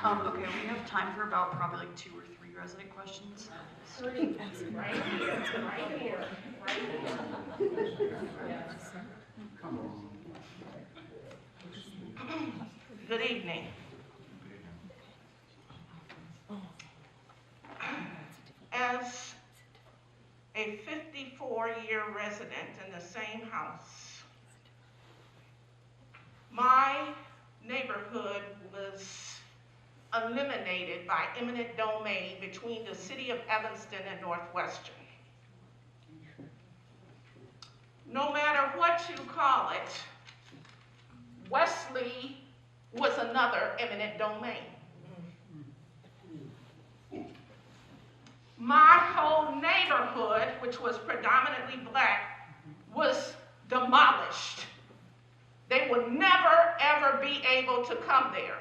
Okay, we have time for about probably like 2 or 3 resident questions. Right here, right here, right here. Good evening. As a 54-year resident in the same house, my neighborhood was eliminated by eminent domain between the city of Evanston and Northwestern. No matter what you call it, Wesley was another eminent domain. My whole neighborhood, which was predominantly black, was demolished. They would never, ever be able to come there.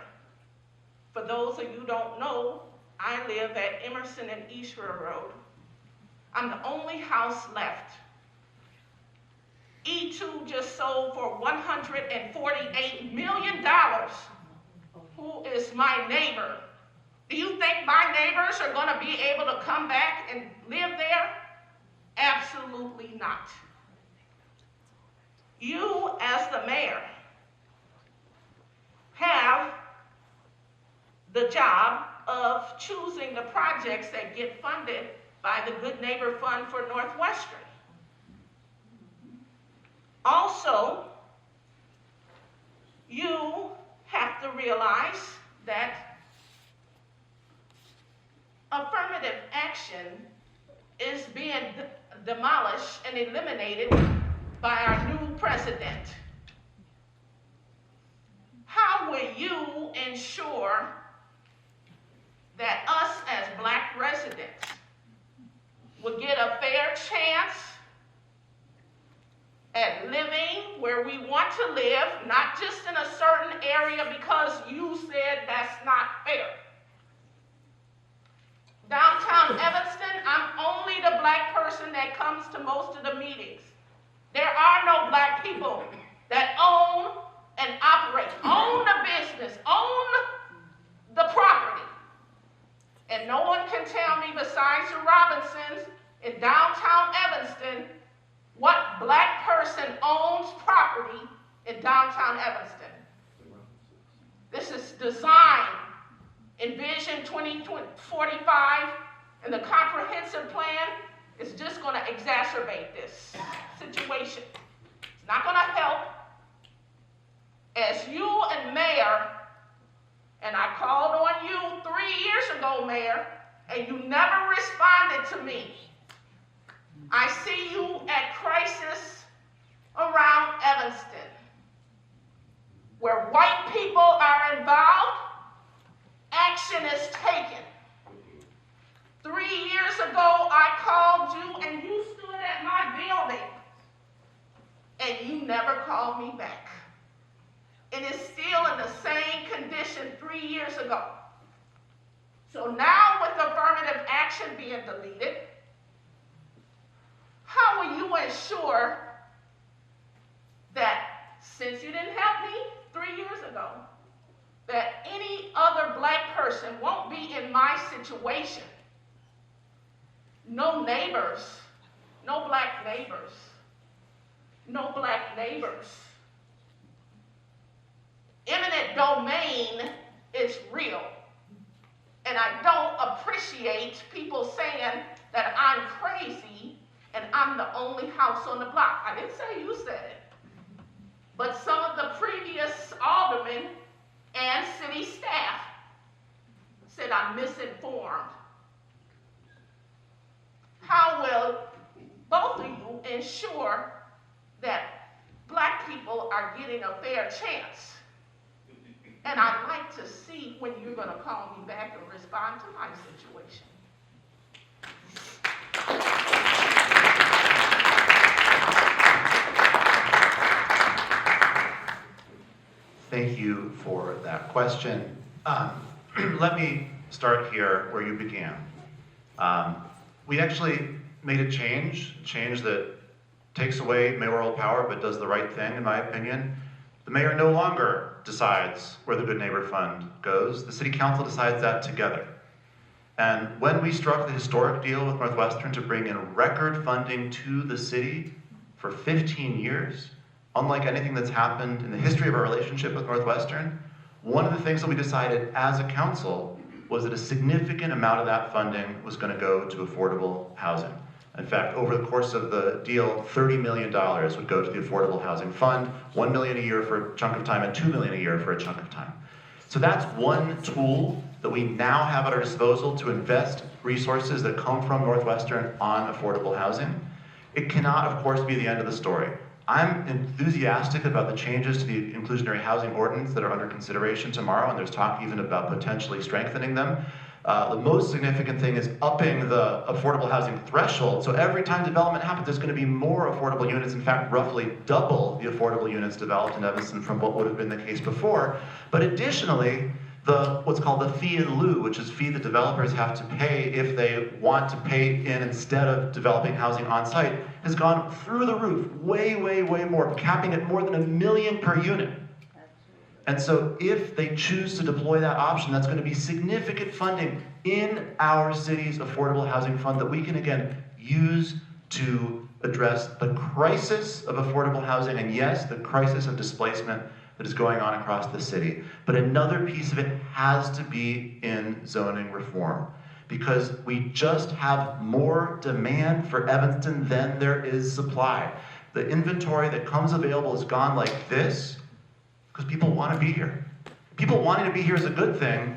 For those of you who don't know, I live at Emerson and Eastwood Road. I'm the only house left. E2 just sold for $148 million. Who is my neighbor? Do you think my neighbors are going to be able to come back and live there? Absolutely not. You, as the mayor, have the job of choosing the projects that get funded by the Good Neighbor Fund for Northwestern. Also, you have to realize that affirmative action is being demolished and eliminated by our new president. How will you ensure that us as black residents will get a fair chance at living where we want to live, not just in a certain area because you said that's not fair? Downtown Evanston, I'm only the black person that comes to most of the meetings. There are no black people that own and operate, own the business, own the property. And no one can tell me besides the Robinsons in downtown Evanston what black person owns property in downtown Evanston. This is designed. Envision 2045 and the comprehensive plan is just going to exacerbate this situation. It's not going to help. As you and Mayor, and I called on you 3 years ago, Mayor, and you never responded to me. I see you at crisis around Evanston, where white people are involved. Action is taken. 3 years ago, I called you and you stood at my building and you never called me back. It is still in the same condition 3 years ago. So now with affirmative action being deleted, how will you ensure that, since you didn't help me 3 years ago, that any other black person won't be in my situation? No neighbors, no black neighbors, no black neighbors. Eminent domain is real. And I don't appreciate people saying that I'm crazy and I'm the only house on the block. I didn't say you said it. But some of the previous aldermen and city staff said I'm misinformed. How will both of you ensure that black people are getting a fair chance? And I'd like to see when you're going to call me back and respond to my situation. Thank you for that question. Let me start here where you began. We actually made a change that takes away mayoral power but does the right thing, in my opinion. The mayor no longer decides where the Good Neighbor Fund goes. The City Council decides that together. And when we struck the historic deal with Northwestern to bring in record funding to the city for 15 years, unlike anything that's happened in the history of our relationship with Northwestern, one of the things that we decided as a council was that a significant amount of that funding was going to go to affordable housing. In fact, over the course of the deal, $30 million would go to the Affordable Housing Fund, $1 million a year for a chunk of time, and $2 million a year for a chunk of time. So that's one tool that we now have at our disposal to invest resources that come from Northwestern on affordable housing. It cannot, of course, be the end of the story. I'm enthusiastic about the changes to the inclusionary housing ordinance that are under consideration tomorrow, and there's talk even about potentially strengthening them. The most significant thing is upping the affordable housing threshold. So every time development happens, there's going to be more affordable units. In fact, roughly double the affordable units developed in Evanston from what would have been the case before. But additionally, what's called the fee in lieu, which is fee that developers have to pay if they want to pay in instead of developing housing on site, has gone through the roof, way, way, way more, capping at more than $1 million per unit. And so if they choose to deploy that option, that's going to be significant funding in our city's affordable housing fund that we can, again, use to address the crisis of affordable housing and, yes, the crisis of displacement that is going on across the city. But another piece of it has to be in zoning reform, because we just have more demand for Evanston than there is supply. The inventory that comes available has gone like this because people want to be here. People wanting to be here is a good thing,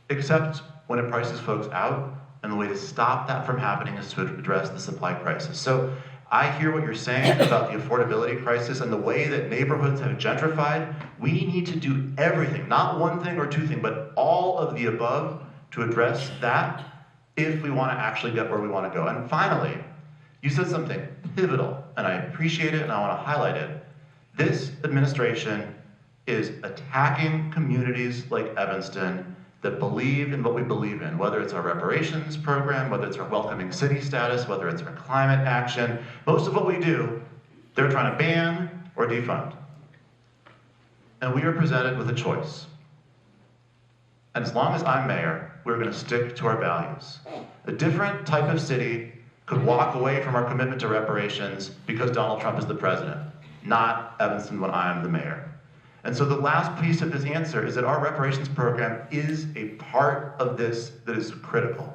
except when it prices folks out, and the way to stop that from happening is to address the supply crisis. So I hear what you're saying about the affordability crisis and the way that neighborhoods have gentrified. We need to do everything, not one thing or two things, but all of the above to address that if we want to actually get where we want to go. And finally, you said something pivotal, and I appreciate it and I want to highlight it. This administration is attacking communities like Evanston that believe in what we believe in, whether it's our reparations program, whether it's our welcoming city status, whether it's our climate action. Most of what we do, they're trying to ban or defund. And we are presented with a choice. And as long as I'm mayor, we're going to stick to our values. A different type of city could walk away from our commitment to reparations because Donald Trump is the president, not Evanston when I am the mayor. And so the last piece of this answer is that our reparations program is a part of this that is critical.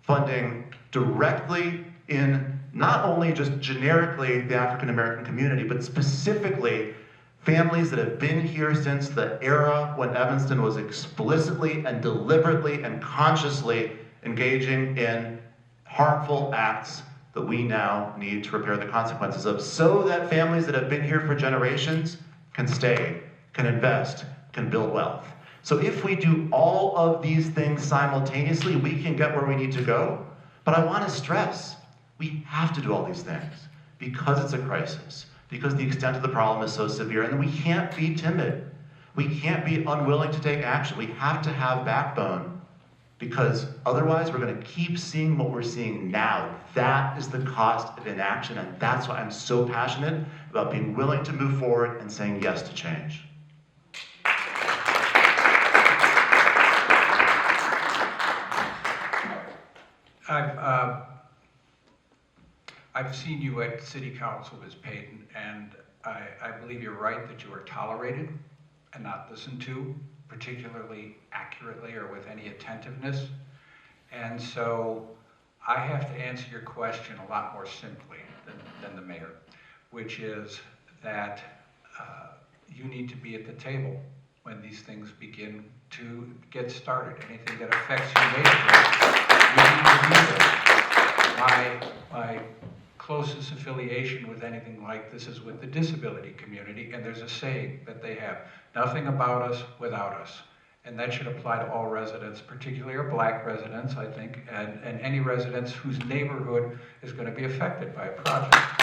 Funding directly in not only just generically the African American community, but specifically families that have been here since the era when Evanston was explicitly and deliberately and consciously engaging in harmful acts that we now need to repair the consequences of, so that families that have been here for generations can stay, can invest, can build wealth. So if we do all of these things simultaneously, we can get where we need to go. But I want to stress, we have to do all these things because it's a crisis, because the extent of the problem is so severe, and we can't be timid. We can't be unwilling to take action. We have to have backbone, because otherwise we're going to keep seeing what we're seeing now. That is the cost of inaction, and that's why I'm so passionate about being willing to move forward and saying yes to change. I've seen you at City Council, Ms. Payton, and I believe you're right that you are tolerated and not listened to particularly accurately or with any attentiveness. And so I have to answer your question a lot more simply than the mayor, which is that you need to be at the table when these things begin to get started. Anything that affects your neighborhood, you need to be there. My closest affiliation with anything like this is with the disability community, and there's a saying that they have, nothing about us without us. And that should apply to all residents, particularly our black residents, I think, and any residents whose neighborhood is going to be affected by a project.